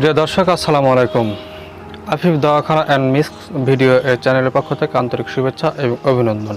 প্রিয় দর্শক আসসালামু আলাইকুম। Afif Dawakhana and mix video এর চ্যানেলের পক্ষ থেকে আন্তরিক শুভেচ্ছা এবং অভিনন্দন।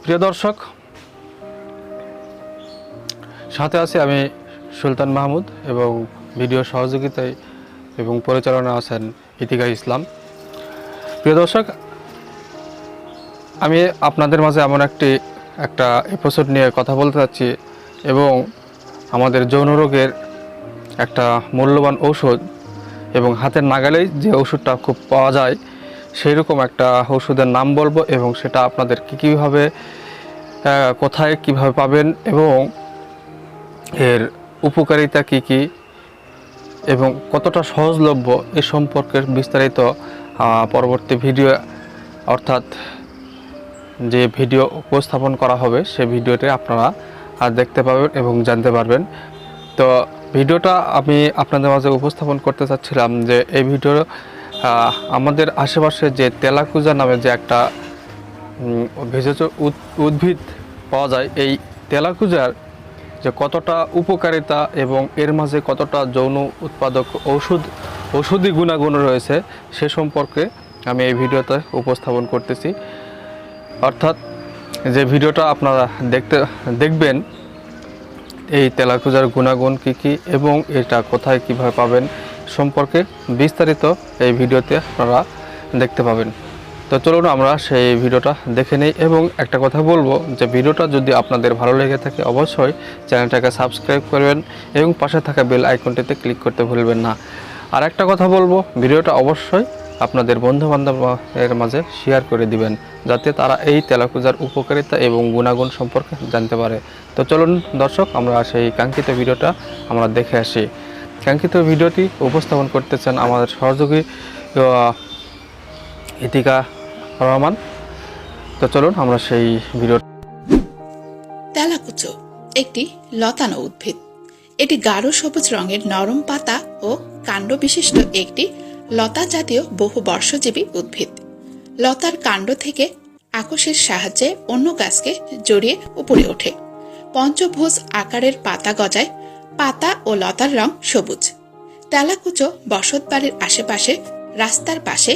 প্রিয় দর্শক, সাথে আছি আমি সুলতান মাহমুদ এবং ভিডিও সহযোগিতায় এবং পরিচালনা আছেন ইতিকা ইসলাম। প্রিয় দর্শক, আমি আপনাদের মাঝে এমন একটা এপিসোড নিয়ে কথা বলতে চাচ্ছি এবং আমাদের যৌন রোগের একটা মূল্যবান ঔষধ এবং হাতের নাগালেই যে ওষুধটা খুব পাওয়া যায় সেই রকম একটা ওষুধের নাম বলবো এবং সেটা আপনাদের কীভাবে কোথায় কিভাবে পাবেন এবং এর উপকারিতা কী এবং কতটা সহজলভ্য এ সম্পর্কে বিস্তারিত পরবর্তী ভিডিও অর্থাৎ যে ভিডিও উপস্থাপন করা হবে সেই ভিডিওতে আপনারা দেখতে পাবেন এবং জানতে পারবেন। তো ভিডিওটা আমি আপনাদের মাঝে উপস্থাপন করতে চাচ্ছিলাম যে এই ভিডিও আমাদের আশেপাশে যে তেলাকুজা নামে যে একটা ভেষজ উদ্ভিদ পাওয়া যায়, এই তেলাকুজার যে কতটা উপকারিতা এবং এর মাঝে কতটা যৌন উৎপাদক ঔষধি গুণাগুণ রয়েছে সে সম্পর্কে আমি এই ভিডিওতে উপস্থাপন করতেছি। অর্থাৎ যে ভিডিওটা আপনারা দেখবেন এই তেলাকুজার গুণাগুণ কী এবং এটা কোথায় কিভাবে পাবেন সম্পর্কে বিস্তারিত এই ভিডিওতে আপনারা দেখতে পাবেন। তো চলুন আমরা সেই ভিডিওটা দেখে নিই এবং একটা কথা বলবো যে ভিডিওটা যদি আপনাদের ভালো লেগে থাকে অবশ্যই চ্যানেলটাকে সাবস্ক্রাইব করবেন এবং পাশে থাকা বেল আইকনটিতে ক্লিক করতে ভুলবেন না। আর একটা কথা বলবো, ভিডিওটা অবশ্যই আপনাদের বন্ধুবান্ধবের মাঝে শেয়ার করে দিবেন যাতে তারা এই তেলাকুজার উপকারিতা এবং গুণাগুণ সম্পর্কে জানতে পারে। তো চলুন দর্শক, আমরা সেই কাঙ্ক্ষিত ভিডিওটা আমরা দেখে আসি। কাঙ্ক্ষিত ভিডিওটি উপস্থাপন করতেছেন আমাদের সহযোগী ইতিকা রহমান। তো চলুন আমরা সেই ভিডিও। তেলাকুচো একটি লতানো উদ্ভিদ। এটি গাঢ় সবুজ রঙের নরম পাতা ও কাণ্ড বিশিষ্ট একটি লতা জাতীয় বহু বর্ষজীবী উদ্ভিদ। লতার কাণ্ড থেকে আকর্ষের সাহায্যে অন্য গাছকে জড়িয়ে উপরে ওঠে। পঞ্চভুজ আকারের পাতা গজায়। পাতা ও লতার রং সবুজ। তেলাকুচো বসতবাড়ির আশেপাশে, রাস্তার পাশে,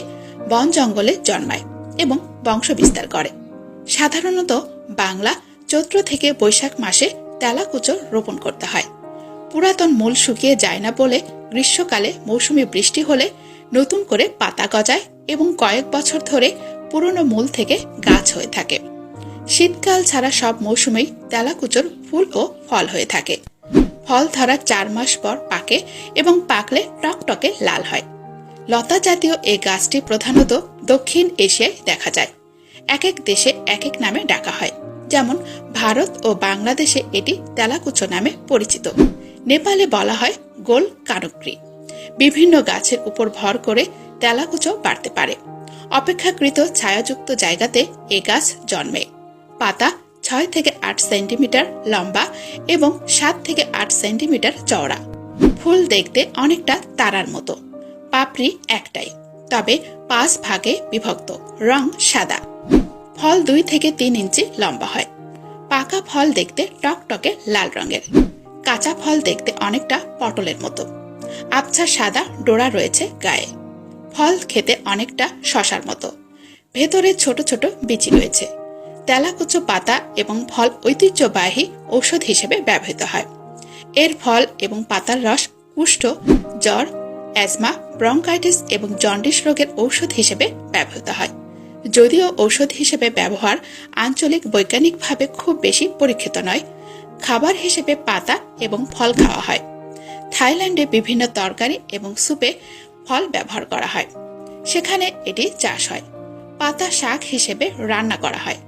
বন জঙ্গলে জন্মায় এবং বংশ বিস্তার করে। সাধারণত বাংলা চৈত্র থেকে বৈশাখ মাসে তেলাকুচো রোপণ করতে হয়। পুরাতন মূল শুকিয়ে যায় না বলে গ্রীষ্মকালে মৌসুমী বৃষ্টি হলে নতুন করে পাতা গজায় এবং কয়েক বছর ধরে পুরনো মূল থেকে গাছ হয়ে থাকে। শীতকাল ছাড়া সব মৌসুমেই তেলাকুচোর ফুল ও ফল হয়ে থাকে। ফল ধরার 4 মাস পর পাকে এবং পাকলে টকটকে লাল হয়। লতা জাতীয় এই গাছটি প্রধানত দক্ষিণ এশিয়ায় দেখা যায়। এক এক দেশে এক এক নামে ডাকা হয়। যেমন ভারত ও বাংলাদেশে এটি তেলাকুচো নামে পরিচিত। নেপালে বলা হয় গোল কানকরি। বিভিন্ন গাছের উপর ভর করে তেলাকুচো বাড়তে পারে। অপেক্ষাকৃত ছায়াযুক্ত জায়গাতে এ গাছ জন্মে। পাতা 6 থেকে 8 সেন্টিমিটার লম্বা এবং 7 থেকে 8 সেন্টিমিটার চওড়া। ফুল দেখতে অনেকটা তারার মতো। পাপড়ি একটাই, তবে 5 ভাগে বিভক্ত। রং সাদা। ফল 2 থেকে 3 ইঞ্চি লম্বা হয়। পাকা ফল দেখতে টকটকে লাল রঙের। কাঁচা ফল দেখতে অনেকটা পটলের মতো। আবছা সাদা ডোরা রয়েছে গায়ে। ফল খেতে অনেকটা শসার মতো। ভেতরে ছোট ছোট বিচি রয়েছে। তেলাকুচো পাতা এবং ফল ঐতিহ্যবাহী ঔষধ হিসেবে ব্যবহৃত হয়। এর ফল এবং পাতার রস কুষ্ঠ, জ্বর, অ্যাজমা, ব্রঙ্কাইটিস এবং জন্ডিস রোগের ঔষধ হিসেবে ব্যবহৃত হয়। যদিও ঔষধ হিসেবে ব্যবহার আঞ্চলিক বৈজ্ঞানিকভাবে খুব বেশি পরীক্ষিত নয়, খাবার হিসেবে পাতা এবং ফল খাওয়া হয়। থাইল্যান্ডে বিভিন্ন তরকারি এবং স্যুপে ফল ব্যবহার করা হয়। সেখানে এটি চাষ হয়। পাতা শাক হিসেবে রান্না করা হয়।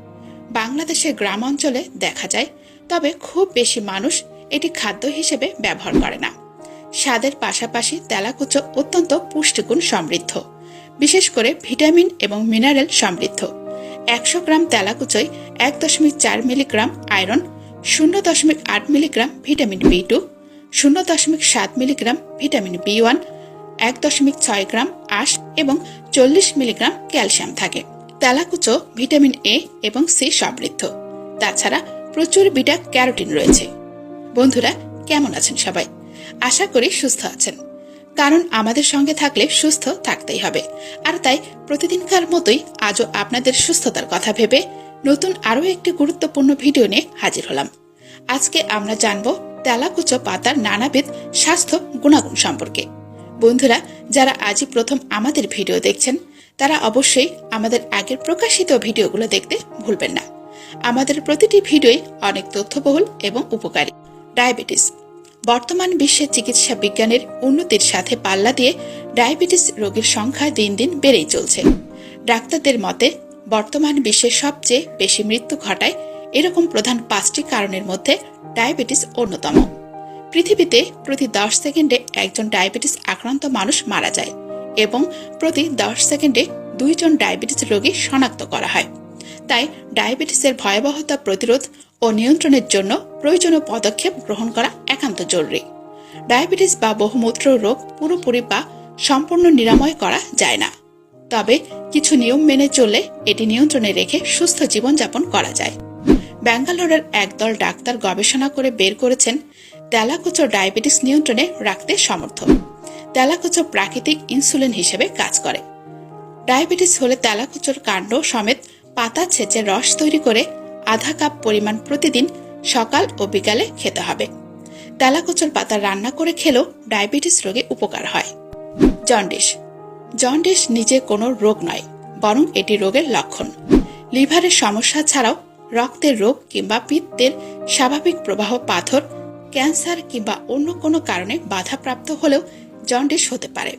বাংলাদেশের গ্রাম অঞ্চলে দেখা যায়, তবে খুব বেশি মানুষ এটি খাদ্য হিসেবে ব্যবহার করে না। স্বাদের পাশাপাশি তেলাকুচো অত্যন্ত পুষ্টিগুণ সমৃদ্ধ, বিশেষ করে ভিটামিন এবং মিনারেল সমৃদ্ধ। 100 গ্রাম তেলাকুচোয় 1.4 milligram iron, 0.8 milligram vitamin B2, 0.7 milligram vitamin B1, 1.6 গ্রাম আঁশ এবং 40 মিলিগ্রাম ক্যালসিয়াম থাকে। তেলাকুচো ভিটামিন A এবং C সমৃদ্ধ। তাছাড়া প্রচুর বিটা ক্যারোটিন রয়েছে। বন্ধুরা, কেমন আছেন সবাই? আশা করি সুস্থ আছেন। কারণ আমাদের সঙ্গে থাকলে সুস্থ থাকতেই হবে। আর তাই প্রতিদিনকার মতোই আজও আপনাদের সুস্থতার কথা ভেবে নতুন আরও একটি গুরুত্বপূর্ণ ভিডিও নিয়ে হাজির হলাম। আজকে আমরা জানব তেলাকুচো পাতার নানাবিধ স্বাস্থ্য গুণাগুণ সম্পর্কে। বন্ধুরা, যারা আজই প্রথম আমাদের ভিডিও দেখছেন তারা অবশ্যই আমাদের আগের প্রকাশিত ভিডিওগুলো দেখতে ভুলবেন না। আমাদের প্রতিটি ভিডিওই অনেক তথ্যবহুল এবং উপকারী। ডায়াবেটিস বর্তমান বিশ্বে চিকিৎসা বিজ্ঞানের উন্নতির সাথে পাল্লা দিয়ে ডায়াবেটিস রোগীর সংখ্যা দিন দিন বেড়েই চলছে। ডাক্তারদের মতে বর্তমান বিশ্বে সবচেয়ে বেশি মৃত্যু ঘটায় এরকম প্রধান 5টি কারণের মধ্যে ডায়াবেটিস অন্যতম। পৃথিবীতে প্রতি 10 সেকেন্ডে একজন ডায়াবেটিস আক্রান্ত মানুষ মারা যায় এবং প্রতি 10 সেকেন্ডে 2 জন ডায়াবেটিস রোগী শনাক্ত করা হয়। তাই ডায়াবেটিসের ভয়াবহতা প্রতিরোধ ও নিয়ন্ত্রণের জন্য প্রয়োজনীয় পদক্ষেপ গ্রহণ করা একান্ত জরুরি। ডায়াবেটিস বা বহুমূত্র রোগ পুরোপুরি বা সম্পূর্ণ নিরাময় করা যায় না, তবে কিছু নিয়ম মেনে চললে এটি নিয়ন্ত্রণে রেখে সুস্থ জীবনযাপন করা যায়। ব্যাঙ্গালোরের একদল ডাক্তার গবেষণা করে বের করেছেন তেলাকুচো ডায়াবেটিস নিয়ন্ত্রণে রাখতে সমর্থ। তেলাকুচো প্রাকৃতিক ইনসুলিন হিসেবে কাজ করে। ডায়াবেটিস হলে তেলাকুচোর কাণ্ড সমেত পাতা ছেঁচে রস তৈরি করে আধা কাপ পরিমাণ প্রতিদিন সকাল ও বিকালে খেতে হবে। তেলাকুচোর পাতা রান্না করে খেলেও ডায়াবেটিস রোগে উপকার হয়। জন্ডিস নিজে কোনো রোগ নয়, বরং এটি রোগের লক্ষণ। লিভারের সমস্যা ছাড়াও রক্তের রোগ কিংবা পিত্তের স্বাভাবিক প্রবাহ, পাথর, ক্যান্সার কিংবা অন্য কোনো কারণে বাধাপ্রাপ্ত হলেও জন্ডিস হতে পারে।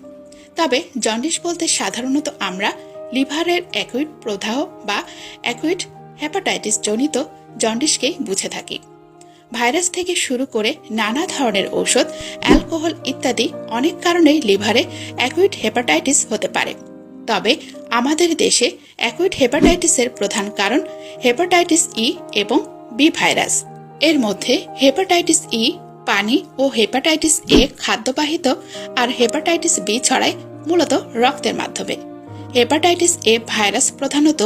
তবে জন্ডিস বলতে সাধারণত আমরা লিভারের অ্যাকুইট প্রদাহ বা অ্যাকুইট হেপাটাইটিস জনিত জন্ডিসকেই বুঝে থাকি। ভাইরাস থেকে শুরু করে নানা ধরনের ঔষধ, অ্যালকোহল ইত্যাদি অনেক কারণেই লিভারে অ্যাকুইট হেপাটাইটিস হতে পারে। তবে আমাদের দেশে অ্যাকুইট হেপাটাইটিসের প্রধান কারণ হেপাটাইটিস ই এবং বি ভাইরাস। এর মধ্যে হেপাটাইটিস ই পানি ও হেপাটাইটিস এ খাদ্যবাহিত, আর হেপাটাইটিস বি ছড়ায় মূলত রক্তের মাধ্যমে। হেপাটাইটিস এ ভাইরাস প্রধানত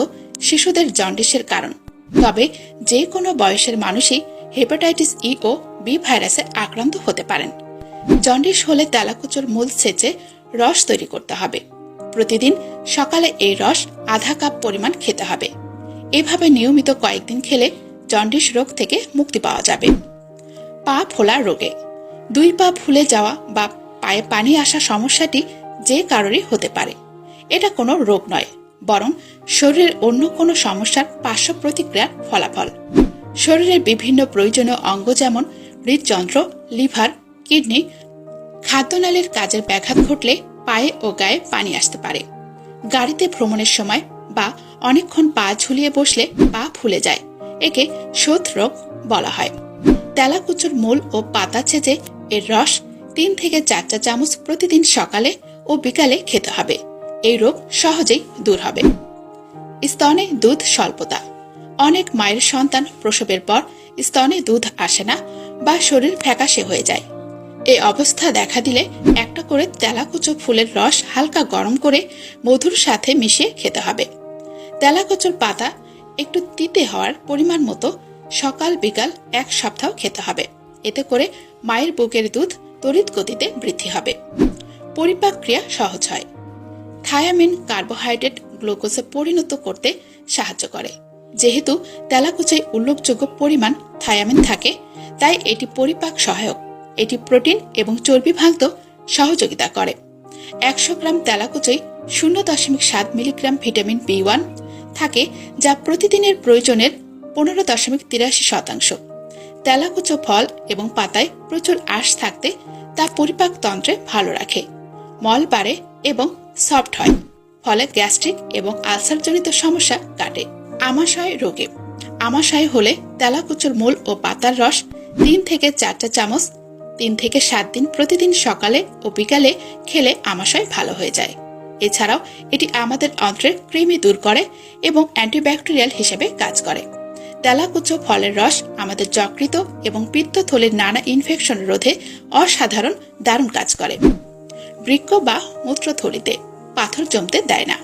শিশুদের জন্ডিসের কারণ, তবে যে কোনো বয়সের মানুষই হেপাটাইটিস ই ও বি ভাইরাসে আক্রান্ত হতে পারেন। জন্ডিস হলে তেলাকুচোর মূল ছেঁচে রস তৈরি করতে হবে। প্রতিদিন সকালে এই রস আধা কাপ পরিমাণ খেতে হবে। এভাবে নিয়মিত কয়েকদিন খেলে জন্ডিস রোগ থেকে মুক্তি পাওয়া যাবে। পা ফোলা রোগে 2 পা ফুলে যাওয়া বা পায়ে পানি আসা সমস্যাটি যে কারোরই হতে পারে। এটা কোনো রোগ নয়, বরং শরীরের অন্য কোনো সমস্যার পার্শ্ব প্রতিক্রিয়ার ফলাফল। শরীরের বিভিন্ন প্রয়োজনীয় অঙ্গ যেমন হৃদযন্ত্র, লিভার, কিডনি, খাদ্যনালীর কাজের ব্যাঘাত ঘটলে পায়ে ও গায়ে পানি আসতে পারে। গাড়িতে ভ্রমণের সময় বা অনেকক্ষণ পা ঝুলিয়ে বসলে পা ফুলে যায়, একে শোথ রোগ বলা হয়। তেলাকুচোর মূল ও পাতা ছেঁচে এর রস 3 থেকে 4 চা চামচ প্রতিদিন সকালে ও বিকালে খেতে হবে। এই রোগ সহজেই দূর হবে। স্তনে দুধ স্বল্পতা। অনেক মায়ের সন্তান প্রসবের পর স্তনে দুধ আসে না বা শরীর ফ্যাকাশে হয়ে যায়। এই অবস্থা দেখা দিলে একটা করে তেলাকুচো ফুলের রস হালকা গরম করে মধুর সাথে মিশিয়ে খেতে হবে। তেলাকুচোর পাতা একটু তিতে হওয়ার পরিমাণ মতো সকাল বিকাল 1 সপ্তাহ খেতে হবে। এতে করে মায়ের বুকের দুধ তড়িৎ গতিতে বৃদ্ধি হবে। পরিপাক ক্রিয়া সহজ হয়। থায়ামিন কার্বোহাইড্রেট গ্লুকোজে পরিণত করতে সাহায্য করে। যেহেতু তেলাকুচোয় উল্লেখযোগ্য পরিমাণ থায়ামিন থাকে, তাই এটি পরিপাক সহায়ক। এটি প্রোটিন এবং চর্বি ভাঙতে সহযোগিতা করে। 100 গ্রাম তেলাকুচোয় 0.7 মিলিগ্রাম ভিটামিন বি1 থাকে, যা প্রতিদিনের প্রয়োজনের 15.83%। তেলাকুচো ফল এবং পাতায় প্রচুর আঁশ থাকতে তা পরিপাক তন্ত্রে ভালো রাখে। মল বাড়ে এবং সফট হয়, ফলে গ্যাস্ট্রিক এবং আলসারজনিত সমস্যা কাটে। আমাশয় রোগে আমাশয় হলে তেলাকুচোর মূল ও পাতার রস 3 থেকে 4 চা চামচ 3 থেকে 7 দিন প্রতিদিন সকালে ও বিকালে খেলে আমাশয় ভালো হয়ে যায়। এছাড়াও এটি আমাদের অন্ত্রের কৃমি দূর করে এবং অ্যান্টিব্যাকটেরিয়াল হিসেবে কাজ করে। তেলাকুচো ফলের রস আমাদের যকৃত এবং পিত্তথলির নানা ইনফেকশন রোধে অসাধারণ দারুণ কাজ করে। বৃক্ক বা মূত্রথলিতে পাথর জমতে দেয় না।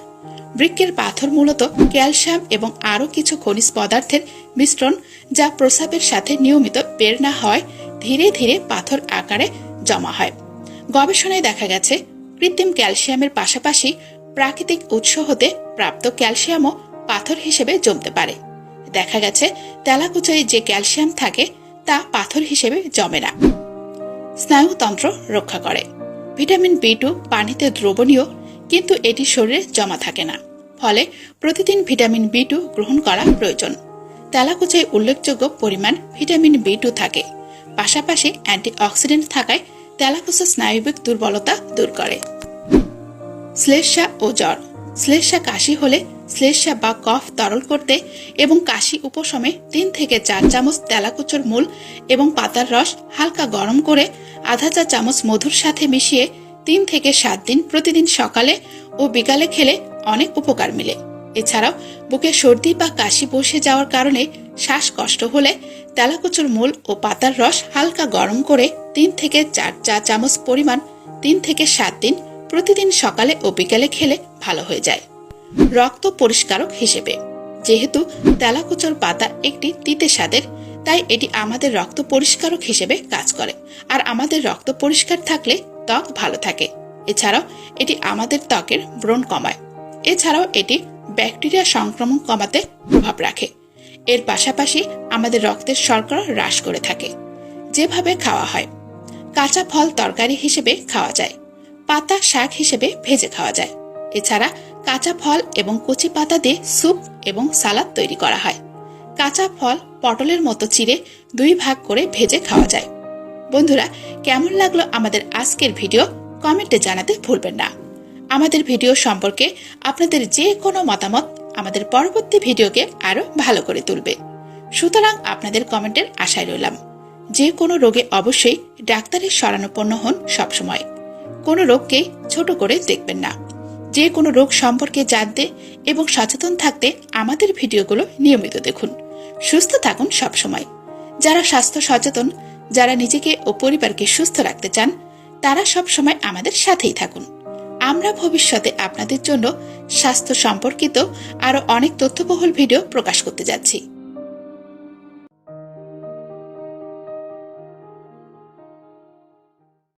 বৃক্কের পাথর মূলত ক্যালসিয়াম এবং আরও কিছু খনিজ পদার্থের মিশ্রণ, যা প্রস্রাবের সাথে নিয়মিত বের না হয় ধীরে ধীরে পাথর আকারে জমা হয়। গবেষণায় দেখা গেছে কৃত্রিম ক্যালসিয়ামের পাশাপাশি প্রাকৃতিক উৎস হতে প্রাপ্ত ক্যালসিয়ামও পাথর হিসেবে জমতে পারে। দেখা গেছে তেলাকুচায় যে ক্যালসিয়াম থাকে তা পাথর হিসেবে জমে না। স্নায়ুতন্ত্র রক্ষা করে। ভিটামিন B2 পানিতে দ্রবণীয়, কিন্তু এটি শরীরে জমা থাকে না, ফলে প্রতিদিন ভিটামিন B2 গ্রহণ করা প্রয়োজন। তেলাকুচায় উল্লেখযোগ্য পরিমাণ ভিটামিন B2 থাকে। পাশাপাশি অ্যান্টিঅক্সিডেন্ট থাকায় তেলাকুচা স্নায়ুবিক দুর্বলতা দূর করে। শ্লেষ্মা ও জ্বর। শ্লেষ্মা কাশি হলে শ্লেষ্মা বা কফ তরল করতে এবং কাশি উপশমে 3 থেকে 4 চামচ তেলাকুচোর মূল এবং পাতার রস হালকা গরম করে আধা চা চামচ মধুর সাথে মিশিয়ে 3 থেকে 7 দিন প্রতিদিন সকালে ও বিকালে খেলে অনেক উপকার মিলে। এছাড়াও বুকে সর্দি বা কাশি বসে যাওয়ার কারণে শ্বাসকষ্ট হলে তেলাকুচোর মূল ও পাতার রস হালকা গরম করে 3 থেকে 4 চা চামচ পরিমাণ 3 থেকে 7 দিন প্রতিদিন সকালে ও বিকালে খেলে ভালো হয়ে যায়। রক্ত পরিষ্কারক হিসেবে। যেহেতু তেলাকুচোর পাতা একটি তিতে স্বাদের, তাই এটি আমাদের রক্ত পরিষ্কারক হিসেবে কাজ করে। আর আমাদের রক্ত পরিষ্কার থাকলে ত্বক ভালো থাকে। এছাড়াও এটি আমাদের ত্বকের ব্রণ কমায়। এছাড়াও এটি ব্যাকটেরিয়া সংক্রমণ কমাতে প্রভাব রাখে। এর পাশাপাশি আমাদের রক্তের শর্করা হ্রাস করে থাকে। যেভাবে খাওয়া হয়: কাঁচা ফল তরকারি হিসেবে খাওয়া যায়, পাতা শাক হিসেবে ভেজে খাওয়া যায়। এছাড়া কাঁচা ফল এবং কচি পাতা দিয়ে স্যুপ এবং সালাদ তৈরি করা হয়। কাঁচা ফল পটলের মতো চিড়ে 2 ভাগ করে ভেজে খাওয়া যায়। বন্ধুরা, কেমন লাগলো আমাদের আজকের ভিডিও কমেন্টে জানাতে ভুলবেন না। আমাদের ভিডিও সম্পর্কে আপনাদের যে কোনো মতামত আমাদের পরবর্তী ভিডিওকে আরো ভালো করে তুলবে। সুতরাং আপনাদের কমেন্টের আশায় রইলাম। যে কোনো রোগে অবশ্যই ডাক্তারের শরণাপন্ন হন সবসময়। কোনো রোগকেই ছোট করে দেখবেন না। যে কোনো রোগ সম্পর্কে জানতে এবং সচেতন থাকতে আমাদের ভিডিওগুলো নিয়মিত দেখুন। সুস্থ থাকুন সবসময়। যারা স্বাস্থ্য সচেতন, যারা নিজেকে ও পরিবারকে সুস্থ রাখতে চান, তারা সবসময় আমাদের সাথেই থাকুন। আমরা ভবিষ্যতে আপনাদের জন্য স্বাস্থ্য সম্পর্কিত আরো অনেক তথ্যবহুল ভিডিও প্রকাশ করতে যাচ্ছি।